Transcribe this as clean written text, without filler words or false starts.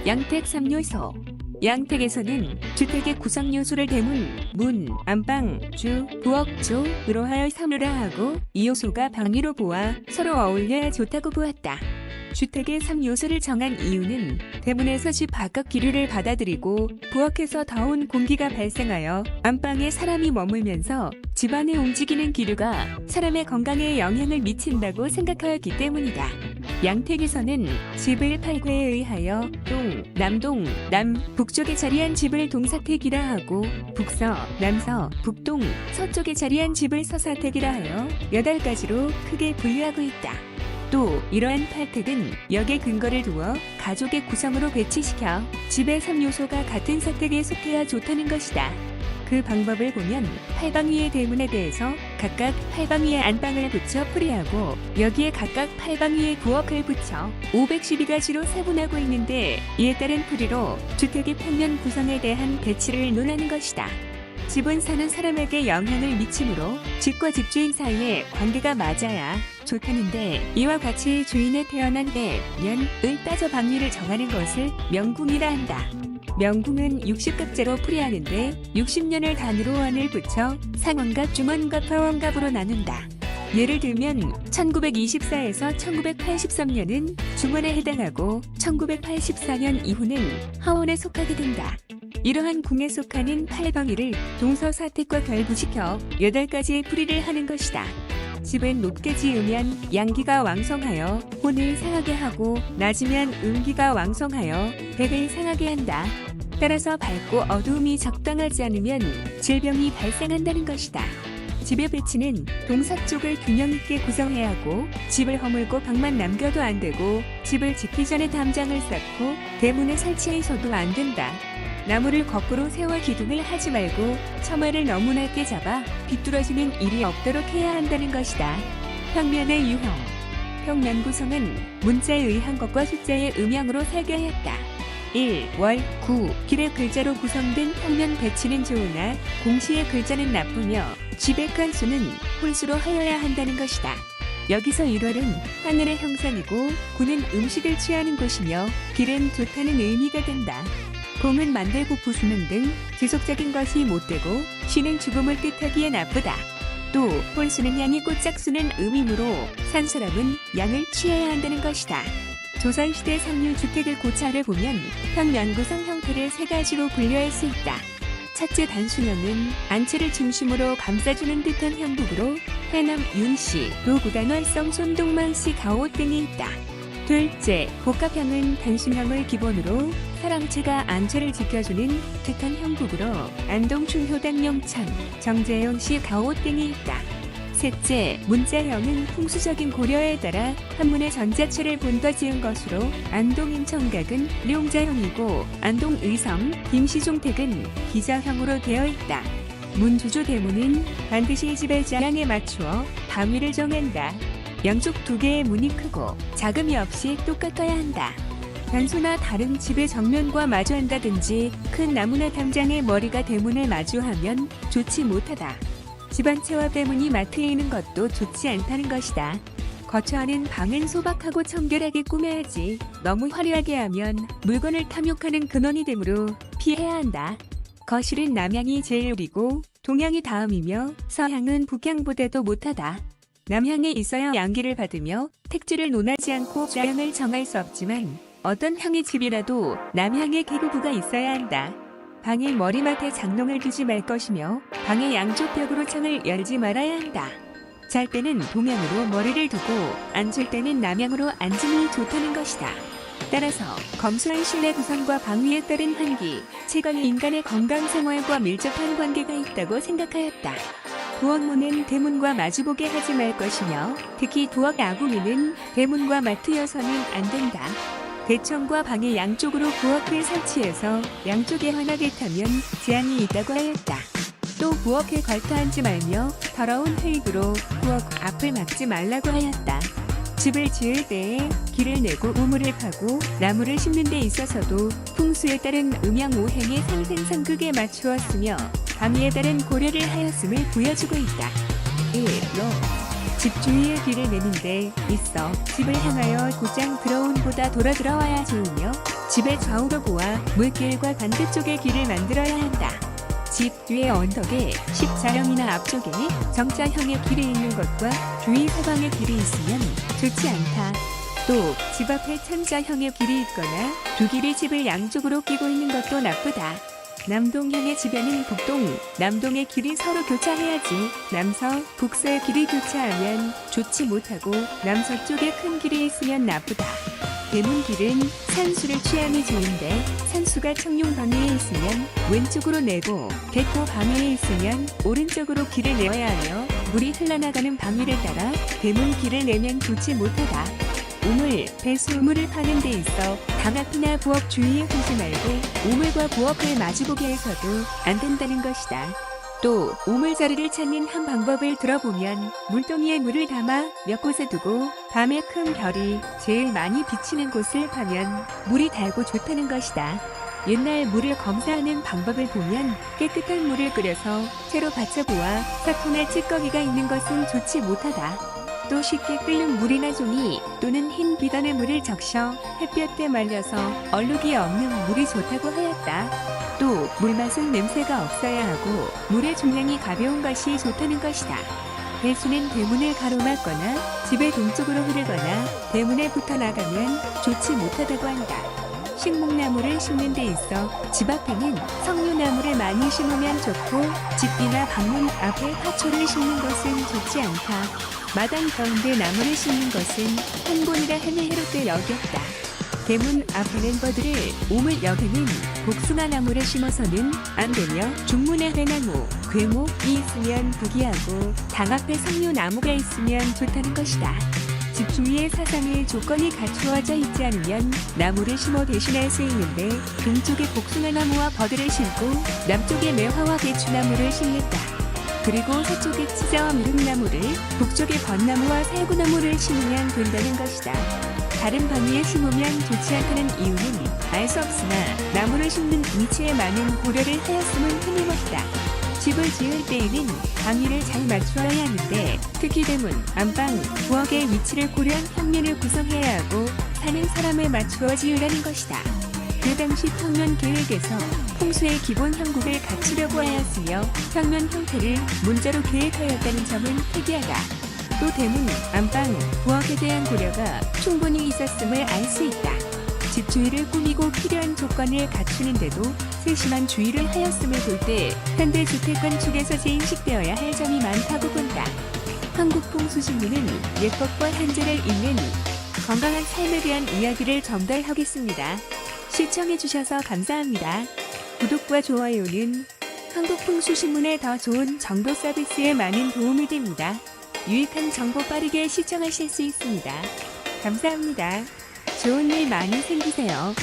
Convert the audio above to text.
양택 3요소. 양택에서는 주택의 구성 요소를 대문, 문, 안방, 주, 부엌,조으로 하여 3요라 하고 이 요소가 방위로 보아 서로 어울려야 좋다고 보았다. 주택의 3요소를 정한 이유는 대문에서 집 바깥 기류를 받아들이고 부엌에서 더운 공기가 발생하여 안방에 사람이 머물면서 집안에 움직이는 기류가 사람의 건강에 영향을 미친다고 생각하였기 때문이다. 양택에서는 집을 팔과에 의하여 동, 남동, 남, 북쪽에 자리한 집을 동사택이라 하고 북서, 남서, 북동, 서쪽에 자리한 집을 서사택이라 하여 8가지로 크게 분류하고 있다. 또 이러한 팔택은 역의 근거를 두어 가족의 구성으로 배치시켜 집의 3요소가 같은 사택에 속해야 좋다는 것이다. 그 방법을 보면 팔방위의 대문에 대해서 각각 팔방위의 안방을 붙여 풀이하고 여기에 각각 팔방위의 부엌을 붙여 512가지로 세분하고 있는데 이에 따른 풀이로 주택의 평면 구성에 대한 배치를 논하는 것이다. 집은 사는 사람에게 영향을 미치므로 집과 집주인 사이에 관계가 맞아야 좋다는데 이와 같이 주인에 태어난 해, 년을 따져 방위를 정하는 것을 명궁이라 한다. 명궁은 60갑제로 풀이하는데 60년을 단위로 원을 붙여 상원갑, 중원갑, 하원갑으로 나눈다. 예를 들면 1924에서 1983년은 중원에 해당하고 1984년 이후는 하원에 속하게 된다. 이러한 궁에 속하는 팔방위를 동서사택과 결부시켜 8가지의 풀이를 하는 것이다. 집은 높게 지으면 양기가 왕성하여 혼을 상하게 하고 낮으면 음기가 왕성하여 백을 상하게 한다. 따라서 밝고 어두움이 적당하지 않으면 질병이 발생한다는 것이다. 집의 배치는 동서쪽을 균형 있게 구성해야 하고 집을 허물고 방만 남겨도 안 되고 집을 짓기 전에 담장을 쌓고 대문에 설치해서도 안 된다. 나무를 거꾸로 세워 기둥을 하지 말고 처마를 너무 낮게 잡아 비뚤어지는 일이 없도록 해야 한다는 것이다. 평면의 유형. 평면 구성은 문자에 의한 것과 숫자의 음양으로 설계하였다. 1. 월, 9, 길의 글자로 구성된 평면 배치는 좋으나 공시의 글자는 나쁘며 집의 칸수는 홀수로 하여야 한다는 것이다. 여기서 1월은 하늘의 형상이고 9는 음식을 취하는 곳이며 길은 좋다는 의미가 된다. 공은 만들고 부수는 등 지속적인 것이 못되고 쉬는 죽음을 뜻하기에 나쁘다. 또 홀수는 양이고 짝수는 음이므로 산 사람은 양을 취해야 한다는 것이다. 조선시대 상류주택의 고차를 보면 평면 구성 형태를 3가지로 분류할 수 있다. 첫째 단수형은 안채를 중심으로 감싸주는 듯한 형국으로 해남 윤씨, 도구단 활성 손동망씨 가오 등이 있다. 둘째, 복합형은 단수형을 기본으로 사랑채가 안채를 지켜주는 듯한 형국으로 안동 충효당 영천, 정재영씨 가오 등이 있다. 셋째, 문자형은 풍수적인 고려에 따라 한문의 전자체를 본떠 지은 것으로 안동 인천각은 룡자형이고 안동 의성, 김시종택은 기자형으로 되어 있다. 문주조 대문은 반드시 집의 자양에 맞추어 방위를 정한다. 양쪽 2개의 문이 크고 작음이 없이 똑같아야 한다. 변소나 다른 집의 정면과 마주한다든지 큰 나무나 담장의 머리가 대문을 마주하면 좋지 못하다. 집안채와 대문이 맞트이는 것도 좋지 않다는 것이다. 거처하는 방은 소박하고 청결하게 꾸며야지 너무 화려하게 하면 물건을 탐욕하는 근원이 되므로 피해야 한다. 거실은 남향이 제일 우리고 동향이 다음이며 서향은 북향보다도 못하다. 남향에 있어야 양기를 받으며 택지를 논하지 않고 좌향을 정할 수 없지만 어떤 형의 집이라도 남향에 계구부가 있어야 한다. 방의 머리맡에 장롱을 두지 말 것이며 방의 양쪽 벽으로 창을 열지 말아야 한다. 잘 때는 동향으로 머리를 두고 앉을 때는 남향으로 앉으니 좋다는 것이다. 따라서 검소한 실내 구성과 방위에 따른 환기, 채광이 인간의 건강 생활과 밀접한 관계가 있다고 생각하였다. 부엌문은 대문과 마주보게 하지 말 것이며 특히 부엌 아궁이는 대문과 맞트여서는 안 된다. 대청과 방의 양쪽으로 부엌을 설치해서 양쪽에 환하게 타면 재앙이 있다고 하였다. 또 부엌에 걸터 앉지 말며 더러운 흙으로 부엌 앞을 막지 말라고 하였다. 집을 지을 때에 길을 내고 우물을 파고 나무를 심는 데 있어서도 풍수에 따른 음양오행의 상생상극에 맞추었으며 방위에 따른 고려를 하였음을 보여주고 있다. 1로 집 주위에 길을 내는 데 있어 집을 향하여 곧장 들어온보다 돌아 들어와야 좋으며 집의 좌우로 보아 물길과 반대쪽에 길을 만들어야 한다. 집 뒤의 언덕에 십자형이나 앞쪽에 정자형의 길이 있는 것과 주위 사방에 길이 있으면 좋지 않다. 또 집 앞에 천자형의 길이 있거나 두 길이 집을 양쪽으로 끼고 있는 것도 나쁘다. 남동형의 집에는 북동, 남동의 길이 서로 교차해야지 남서, 북서의 길이 교차하면 좋지 못하고 남서쪽에 큰 길이 있으면 나쁘다. 대문길은 산수를 취함이 좋은데 산수가 청룡 방위에 있으면 왼쪽으로 내고 대포 방위에 있으면 오른쪽으로 길을 내어야 하며 물이 흘러나가는 방위를 따라 대문길을 내면 좋지 못하다. 우물, 배수 우물을 파는 데 있어 당 앞이나 부엌 주위에 두지 말고 우물과 부엌을 마주보게 해서도 안 된다는 것이다. 또 우물 자리를 찾는 한 방법을 들어보면 물동이에 물을 담아 몇 곳에 두고 밤에 큰 별이 제일 많이 비치는 곳을 파면 물이 달고 좋다는 것이다. 옛날 물을 검사하는 방법을 보면 깨끗한 물을 끓여서 채로 받쳐보아 사토나 찌꺼기가 있는 것은 좋지 못하다. 또 쉽게 끓는 물이나 종이 또는 흰 비단의 물을 적셔 햇볕에 말려서 얼룩이 없는 물이 좋다고 하였다. 또 물맛은 냄새가 없어야 하고 물의 중량이 가벼운 것이 좋다는 것이다. 배수는 대문을 가로막거나 집의 동쪽으로 흐르거나 대문에 붙어 나가면 좋지 못하다고 한다. 식목나무를 심는 데 있어 집 앞에는 석류나무를 많이 심으면 좋고 집 뒤나 방문 앞에 화초를 심는 것은 좋지 않다. 마당 가운데 나무를 심는 것은 혼곤이라 하는 해롭게 여겼다. 대문 앞에 멤버들을 우물 옆에는 복숭아나무를 심어서는 안 되며 중문에 회나무, 괴목이 있으면 부기하고 당 앞에 석류나무가 있으면 좋다는 것이다. 집 주위에 사상의 조건이 갖추어져 있지 않으면 나무를 심어 대신할 수 있는데 동쪽에 복숭아나무와 버드를 심고 남쪽에 매화와 배추나무를 심는다. 그리고 서쪽에 치자와 미륵나무를 북쪽에 벚나무와 살구나무를 심으면 된다는 것이다. 다른 방위에 심으면 좋지 않다는 이유는 알 수 없으나 나무를 심는 위치에 많은 고려를 하였음은 틀림없다. 집을 지을 때에는 방위를 잘 맞추어야 하는데 특히 대문, 안방, 부엌의 위치를 고려한 평면을 구성해야 하고 사는 사람에 맞추어 지으라는 것이다. 그 당시 평면 계획에서 풍수의 기본 형국을 갖추려고 하였으며 평면 형태를 문자로 계획하였다는 점은 특이하다. 또 대문, 안방, 부엌에 대한 고려가 충분히 있었음을 알 수 있다. 집 주위를 꾸미고 필요한 조건을 갖추는데도 세심한 주의를 하였음을 볼 때 현대주택 건축에서 재인식되어야 할 점이 많다고 본다. 한국풍수신문은 예법과 현재를 잇는 건강한 삶에 대한 이야기를 전달하겠습니다. 시청해주셔서 감사합니다. 구독과 좋아요는 한국풍수신문의 더 좋은 정보 서비스에 많은 도움이 됩니다. 유익한 정보 빠르게 시청하실 수 있습니다. 감사합니다. 좋은 일 많이 생기세요.